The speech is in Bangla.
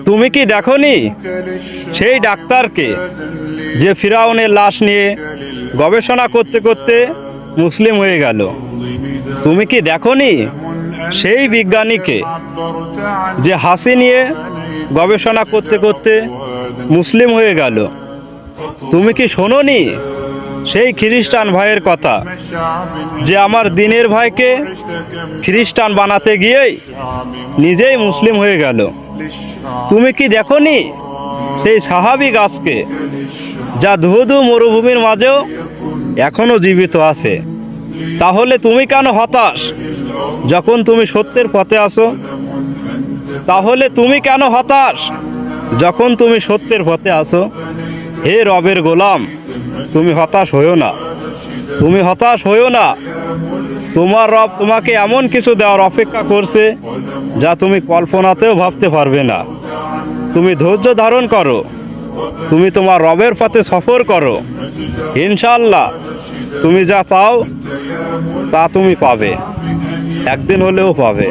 তুমি কি দেখোনি সেই ডাক্তারকে যে ফিরাউনের লাশ নিয়ে গবেষণা করতে করতে মুসলিম হয়ে গেল? তুমি কি দেখোনি সেই বিজ্ঞানীকে যে হাসি নিয়ে গবেষণা করতে করতে মুসলিম হয়ে গেল? তুমি কি শোনোনি সেই খ্রিস্টান ভাইয়ের কথা যে আমার দিনের ভাইকে খ্রিস্টান বানাতে গিয়েই নিজেই মুসলিম হয়ে গেল? তুমি কি দেখোনি সেই সাহাবী গাছকে যা ধুধু মরুভূমির মাঝেও এখনো জীবিত আছে? তাহলে তুমি কেন হতাশ যখন তুমি সত্যের পথে আসো? তাহলে তুমি কেন হতাশ যখন তুমি সত্যের পথে আসো? হে রবের গোলাম, তুমি হতাশ হইও না, তুমি হতাশ হইও না। তোমার রব তোমাকে এমন কিছু দেওয়ার অপেক্ষা করছে যা তুমি কল্পনাতেও ভাবতে পারবে না। তুমি ধৈর্য ধারণ করো, তুমি তোমার রবের পথে সফর করো। ইনশাআল্লাহ তুমি যা চাও তা তুমি পাবে, একদিন হলেও পাবে।